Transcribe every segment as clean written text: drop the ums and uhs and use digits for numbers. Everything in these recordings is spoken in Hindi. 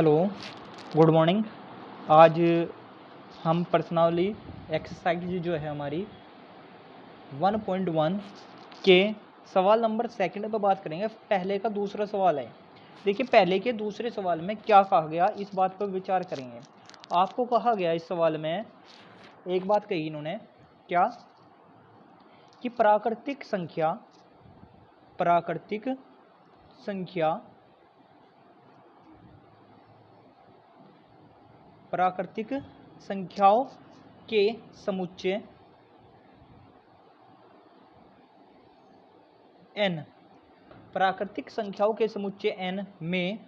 Hello, good morning. आज हम पर्सनली एक्सरसाइज जो है हमारी 1.1 के सवाल नंबर सेकंड पर बात करेंगे। पहले का दूसरा सवाल है। देखिए, पहले के दूसरे सवाल में क्या कहा गया, इस बात पर विचार करेंगे। आपको कहा गया इस सवाल में एक बात कही इन्होंने, क्या कि प्राकृतिक संख्याओं के समुच्चय n, प्राकृतिक संख्याओं के समुच्चय n में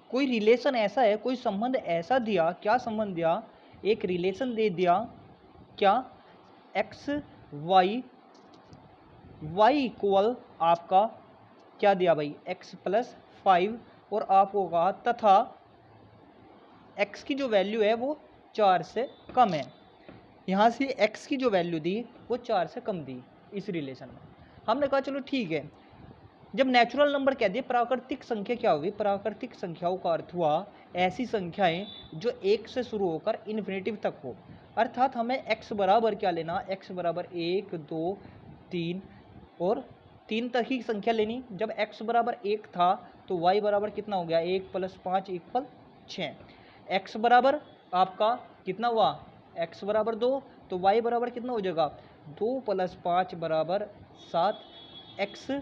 कोई रिलेशन ऐसा है, कोई संबंध ऐसा दिया। क्या संबंध दिया? एक रिलेशन दे दिया। क्या? x y इक्वल आपका क्या दिया भाई? x + 5। और आपको कहा तथा x की जो वैल्यू है वो 4 से कम है। यहाँ से x की जो वैल्यू दी वो 4 से कम दी इस रिलेशन में। हमने कहा चलो ठीक है। जब नेचुरल नंबर कह दिए, प्राकृतिक संख्या क्या होगी? प्राकृतिक संख्याओं का अर्थ हुआ ऐसी संख्याएं जो 1 से शुरू होकर इन्फिनेटिव तक हो। अर्थात हमें x बराबर क्या लेना? x बराबर 1, 2, 3 और 3 तक ही संख्या लेनी। जब x बराबर 1 था तो y बराबर कितना हो गया? 1 + 5 = 6। x बराबर आपका कितना हुआ? x बराबर 2 तो y बराबर कितना हो जाएगा? 2 + 5 = 7। x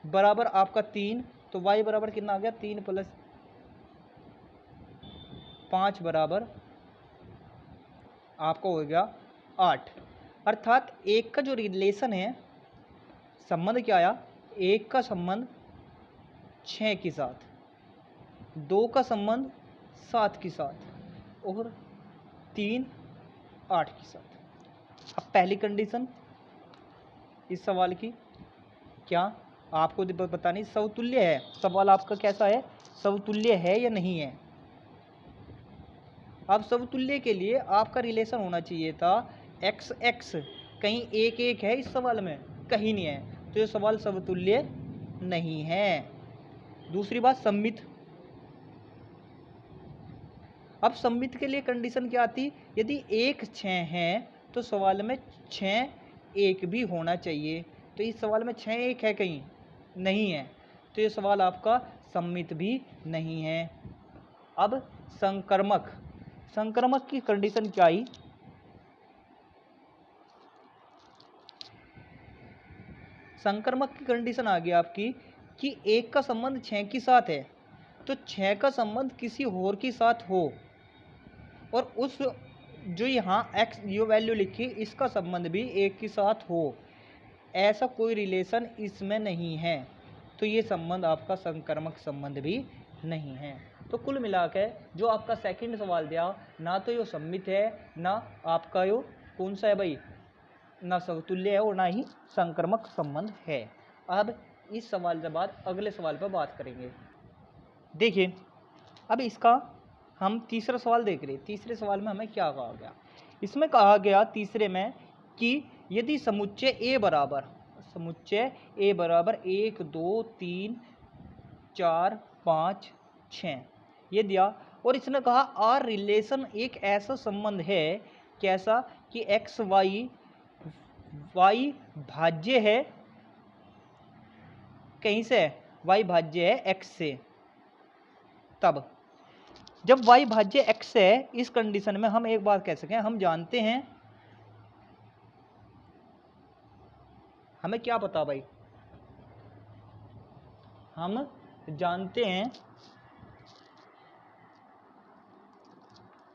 बराबर आपका 3 तो y बराबर कितना आ गया? 3 + 5 बराबर आपका हो गया 8। अर्थात एक का जो रिलेशन है, संबंध क्या आया? 1 का संबंध 6 के साथ, 2 का संबंध 7 के साथ और 3 8 के साथ। अब पहली कंडीशन इस सवाल की क्या आपको बतानी? समतुल्य है। सवाल आपका कैसा है? समतुल्य है या नहीं है? अब समतुल्य के लिए आपका रिलेशन होना चाहिए था x x। कहीं 1 1 है इस सवाल में? कहीं नहीं है, तो ये सवाल समतुल्य नहीं है। दूसरी बात, सममित। अब सममित के लिए कंडीशन क्या आती? यदि 1 6 है तो सवाल में 6 1 भी होना चाहिए। तो इस सवाल में 6 1 है? कहीं नहीं है, तो ये सवाल आपका सममित भी नहीं है। अब संक्रमक की कंडीशन क्या आई? संक्रमक की कंडीशन आ गई आपकी कि 1 का संबंध 6 के साथ है तो 6 का संबंध किसी और के साथ हो, और उस जो यहाँ x जो वैल्यू लिखी इसका संबंध भी 1 के साथ हो। ऐसा कोई रिलेशन इसमें नहीं है, तो ये संबंध आपका संक्रमक संबंध भी नहीं है। तो कुल मिलाकर जो आपका सेकंड सवाल दिया, ना तो ये सममित है, ना आपका यो कौन सा है भाई? ना समतुल्य है और ना ही संक्रमक संबंध है। अब इस सवाल के बाद अगले सवाल पर बात करेंगे। देखिए, अब इसका हम तीसरा सवाल देख रहे हैं। तीसरे सवाल में हमें क्या कहा गया? इसमें कहा गया तीसरे में कि यदि समुच्चय A बराबर 1 2 3 4 5 6 ये दिया, और इसने कहा आर रिलेशन एक ऐसा संबंध है, कैसा? कि x y भाज्य है कहीं से? y भाज्य है x से। तब जब y भाज्य x है, इस कंडीशन में हम एक बात कह सकें, हम जानते हैं, हमें क्या पता भाई? हम जानते हैं,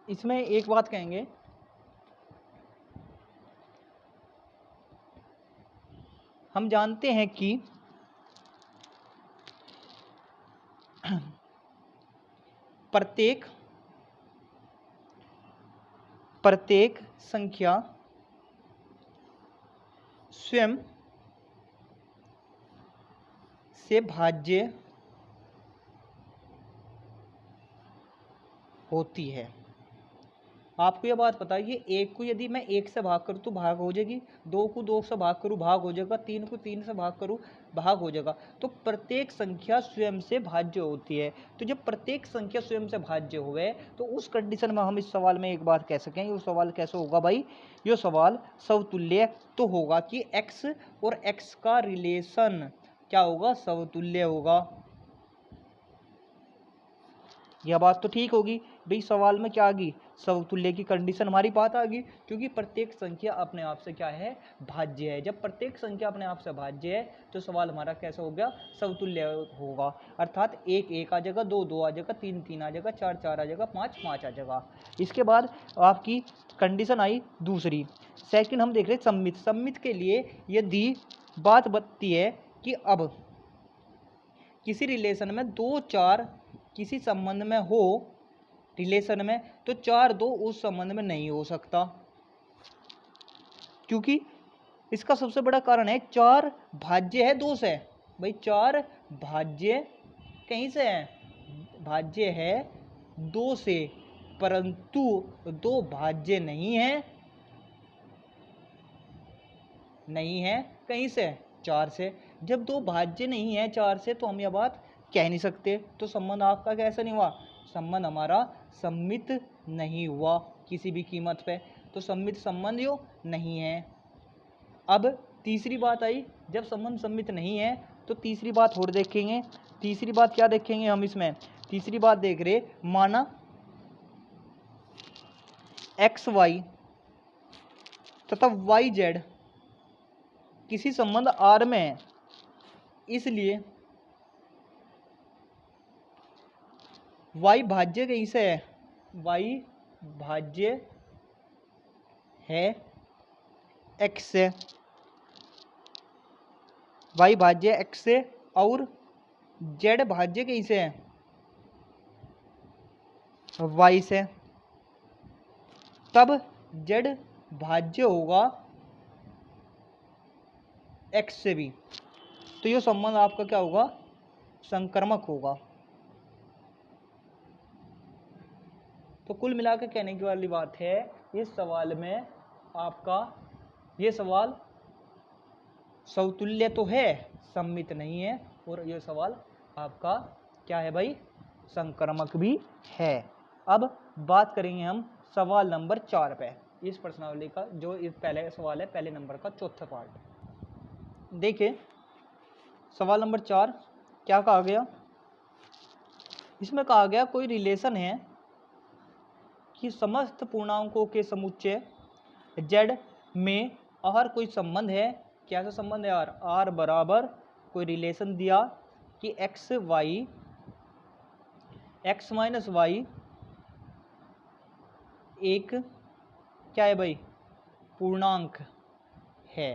इसमें एक बात कहेंगे, हम जानते हैं कि प्रत्येक संख्या स्वयं से भाज्य होती है। आपको ये बात पता है कि एक को यदि मैं एक से भाग करूँ तो भाग हो जाएगी, दो को दो से भाग करूँ भाग हो जाएगा, तीन को तीन से भाग करूँ भाग हो जाएगा। तो प्रत्येक संख्या स्वयं से भाज्य होती है। तो जब प्रत्येक संख्या स्वयं से भाज्य हुए तो उस कंडीशन में हम इस सवाल में एक बात कह सकें, ये सवाल कैसे होगा भाई, ये सवाल समतुल्य तो होगा कि x और x का रिलेशन क्या होगा, समतुल्य होगा। यह बात तो ठीक होगी भाई, सवाल में क्या आ गई, समतुल्य की कंडीशन हमारी बात आ गई, क्योंकि प्रत्येक संख्या अपने आप से क्या है, भाज्य है। जब प्रत्येक संख्या अपने आप से भाज्य है तो सवाल हमारा कैसा हो गया, समतुल्य होगा। अर्थात एक एक आ जाएगा, दो दो आ जाएगा, तीन तीन आ जाएगा, चार चार आ जाएगा, पाँच पाँच आ जाएगा। इसके बाद आपकी कंडीशन आई दूसरी, सेकंड हम देख रहे हैं सम्मित। सम्मित के लिए यदि बात बनती है कि अब किसी रिलेशन में दो चार किसी संबंध में हो, रिलेशन में, तो चार दो उस संबंध में नहीं हो सकता, क्योंकि इसका सबसे बड़ा कारण है चार भाज्य है दो से। भाई चार भाज्य कहीं से है, भाज्य है दो से, परंतु दो भाज्य नहीं है, नहीं है कहीं से, चार से। जब दो भाज्य नहीं है चार से तो हम यह बात कह नहीं सकते, तो संबंध आपका कैसा नहीं हुआ, संबंध हमारा सम्मित नहीं हुआ किसी भी कीमत पे, तो सम्मित संबंध यो नहीं है। अब तीसरी बात आई, जब संबंध सम्मित नहीं है तो तीसरी बात और देखेंगे। तीसरी बात क्या देखेंगे हम इसमें, तीसरी बात देख रहे, माना एक्स वाई तथा वाई जेड किसी संबंध आर में है, इसलिए वाई भाज्य कहीं से है, वाई भाज्य है एक्स से, वाई भाज्य एक्स से, और जेड भाज्य कहीं से है, वाई से, तब जेड भाज्य होगा एक्स से भी, तो ये संबंध आपका क्या होगा, संक्रमक होगा। तो कुल मिलाकर कहने की वाली बात है, इस सवाल में आपका ये सवाल समतुल्य तो है, सम्मित नहीं है, और ये सवाल आपका क्या है भाई, संक्रमक भी है। अब बात करेंगे हम सवाल नंबर 4 पे, इस प्रश्नावली का जो इस पहले सवाल है, पहले नंबर का चौथा पार्ट। देखिए सवाल नंबर 4 क्या कहा गया, इसमें कहा गया कोई रिलेशन है कि समस्त पूर्णांकों के समुच्चय z में आर कोई संबंध है, कैसा संबंध है यार, आर बराबर कोई रिलेशन दिया कि X Y, X minus Y एक क्या है भाई, पूर्णांक है,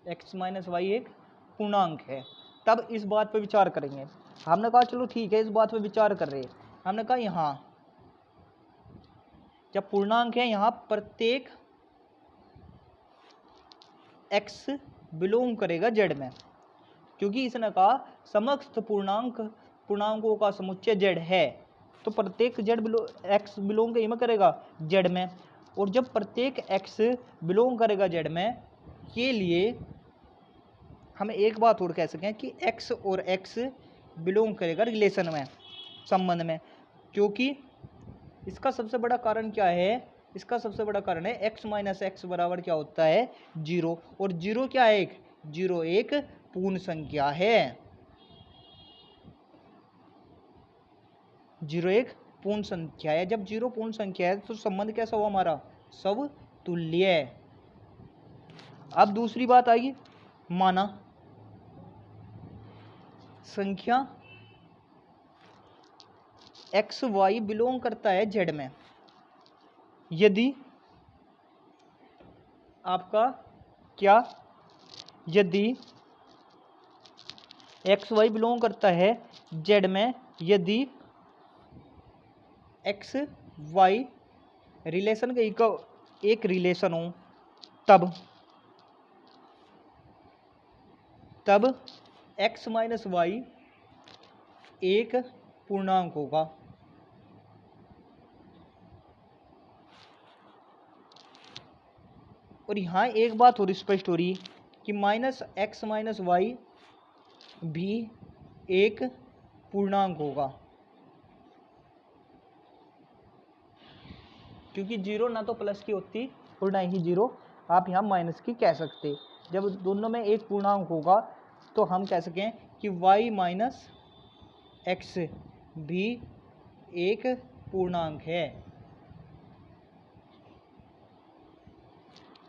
एक्स माइनस वाई एक पूर्णांक है। तब इस बात पर विचार करेंगे, हमने कहा चलो ठीक है इस बात पर विचार कर रहे हैं, हमने कहा यहाँ जब पूर्णांक है यहाँ प्रत्येक x बिलोंग करेगा z में, क्योंकि इसने कहा समस्त पूर्णांकों का समुच्चय z है, तो प्रत्येक x बिलोंग कहीं में करेगा z में, और जब प्रत्येक x बिलोंग करेगा z में के लिए हम एक बात और कह सकें कि x और x बिलोंग करेगा रिलेशन में, संबंध में, क्योंकि इसका सबसे बड़ा कारण क्या है, इसका सबसे बड़ा कारण है x माइनस एक्स बराबर क्या होता है, 0, और 0 क्या है, जीरो एक पूर्ण संख्या है, 0 एक पूर्ण संख्या है। जब 0 पूर्ण संख्या है तो संबंध कैसा हुआ हमारा, समतुल्य। अब दूसरी बात आई, माना संख्या एक्स वाई बिलोंग करता है जेड में, यदि आपका क्या, यदि एक्स वाई बिलोंग करता है जेड में, यदि एक्स वाई रिलेशन का एक रिलेशन हो, तब एक्स माइनस वाई एक पूर्णांक होगा, और यहाँ एक बात और स्पष्ट हो रही कि माइनस एक्स माइनस वाई भी एक पूर्णांक होगा, क्योंकि जीरो ना तो प्लस की होती और ना ही जीरो आप यहाँ माइनस की कह सकते। जब दोनों में एक पूर्णांक होगा तो हम कह सकें कि y माइनस एक्स भी एक पूर्णांक है।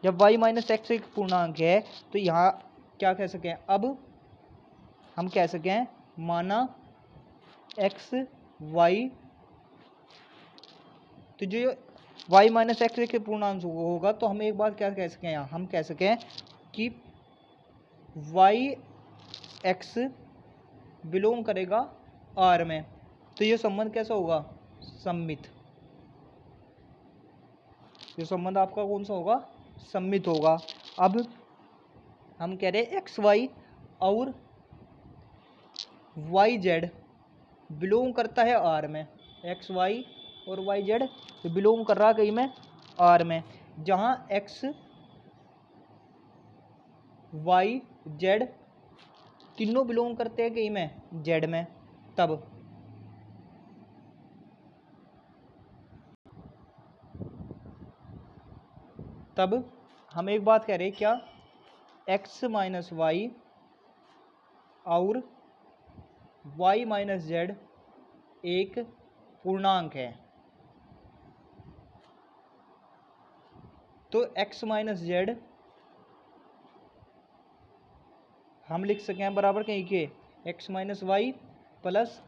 जब y माइनस एक्स एक पूर्णांक है तो यहाँ क्या कह सकें, अब हम कह सकें माना एक्स वाई, तो जो y माइनस एक्स एक पूर्णांक होगा तो हम एक बात क्या कह सकें, यहाँ हम कह सकें कि y एक्स बिलोंग करेगा R में। तो ये संबंध कैसा होगा, सममित। ये संबंध आपका कौन सा होगा, सममित होगा। अब हम कह रहे हैं एक्स वाई और वाई जेड बिलोंग करता है आर में। एक्स वाई और वाई जेड बिलोंग कर रहा कहीं में आर में, जहाँ एक्स वाई जेड तीनों बिलोंग करते हैं कहीं में जेड में। तब हम एक बात कह रहे हैं, क्या एक्स माइनस वाई और वाई माइनस जेड एक पूर्णांक है। तो एक्स माइनस जेड हम लिख सके हैं बराबर कहीं के X minus Y plus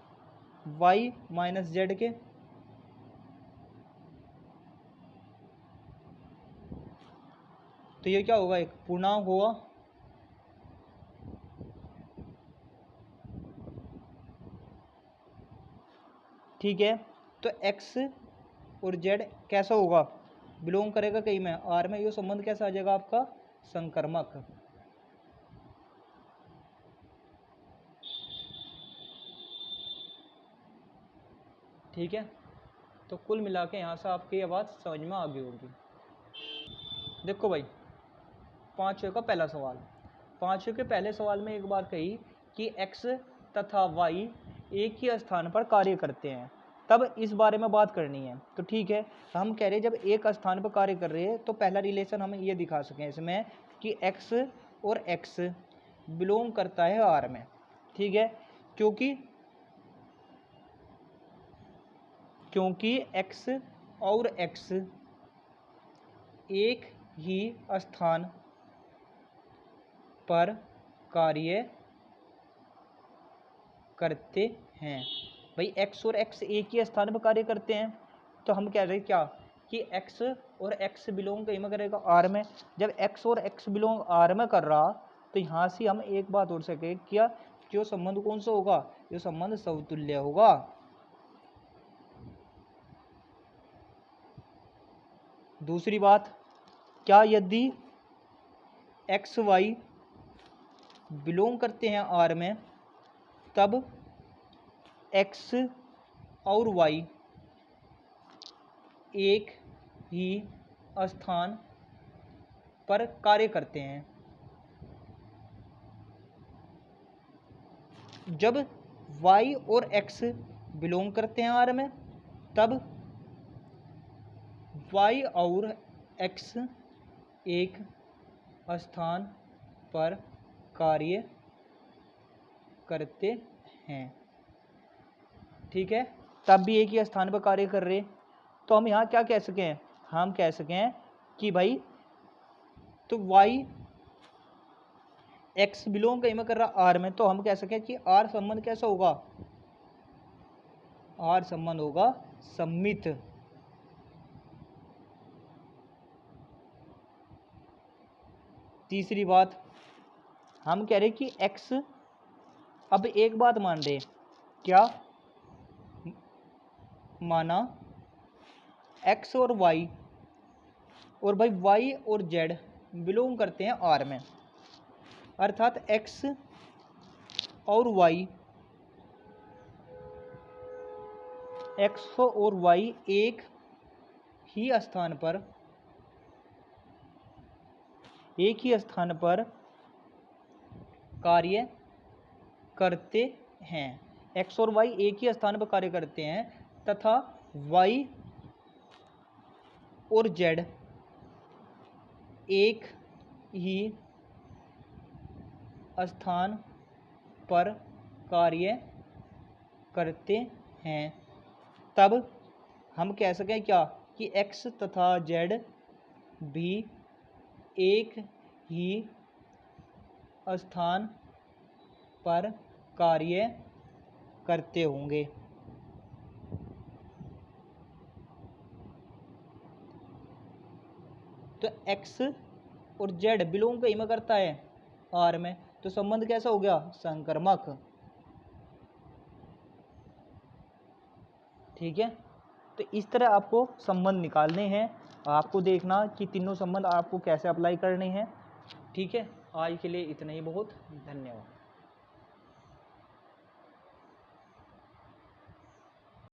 Y minus Z के। तो ये क्या होगा, एक पूर्णांक होगा। ठीक है, तो एक्स और जेड कैसा होगा, बिलोंग करेगा कहीं में आर में। ये संबंध कैसा आ जाएगा आपका, संकर्मक। ठीक है, तो कुल मिला के यहाँ से आपकी ये बात समझ में आ गई होगी। देखो भाई, पाँचवें का पहला सवाल, पाँचवें के पहले सवाल में एक बात कही कि x तथा y एक ही स्थान पर कार्य करते हैं, तब इस बारे में बात करनी है। तो ठीक है, हम कह रहे हैं जब एक स्थान पर कार्य कर रहे हैं तो पहला रिलेशन हम ये दिखा सकें इसमें कि x और x बिलोंग करता है R में। ठीक है, क्योंकि x और x एक ही स्थान पर कार्य करते हैं। भाई x और x एक ही स्थान पर कार्य करते हैं, तो हम कह रहे हैं क्या कि x और x बिलोंग कहीं में करेगा R में। जब x और x बिलोंग R में कर रहा तो यहाँ से हम एक बात और सके क्या, जो संबंध कौन सा होगा, जो संबंध समतुल्य होगा। दूसरी बात, क्या यदि एक्स वाई बिलोंग करते हैं आर में, तब एक्स और वाई एक ही स्थान पर कार्य करते हैं। जब y और x बिलोंग करते हैं आर में, तब y और x एक स्थान पर कार्य करते हैं। ठीक है, तब भी एक ही स्थान पर कार्य कर रहे, तो हम यहाँ क्या कह सकें, हम कह सकें कि भाई तो y x बिलोंग कहीं में कर रहा आर में, तो हम कह सकें कि आर संबंध कैसा होगा, आर संबंध होगा सममित। तीसरी बात, हम कह रहे कि x, अब एक बात मान रहे, क्या माना x और y और भाई y और z बिलोंग करते हैं R में, अर्थात x और y, x और y एक ही स्थान पर एक ही स्थान पर कार्य करते हैं। एक्स और वाई एक ही स्थान पर कार्य करते हैं तथा वाई और जेड एक ही स्थान पर कार्य करते हैं, तब हम कह सकें क्या कि एक्स तथा जेड भी एक ही स्थान पर कार्य करते होंगे। तो एक्स और जेड बिलोंग कहीं में करता है, आर में, तो संबंध कैसा हो गया, संकर्मक। ठीक है, तो इस तरह आपको संबंध निकालने हैं। आपको देखना कि तीनों संबंध आपको कैसे अप्लाई करने हैं। ठीक है, आज के लिए इतना ही, बहुत धन्यवाद।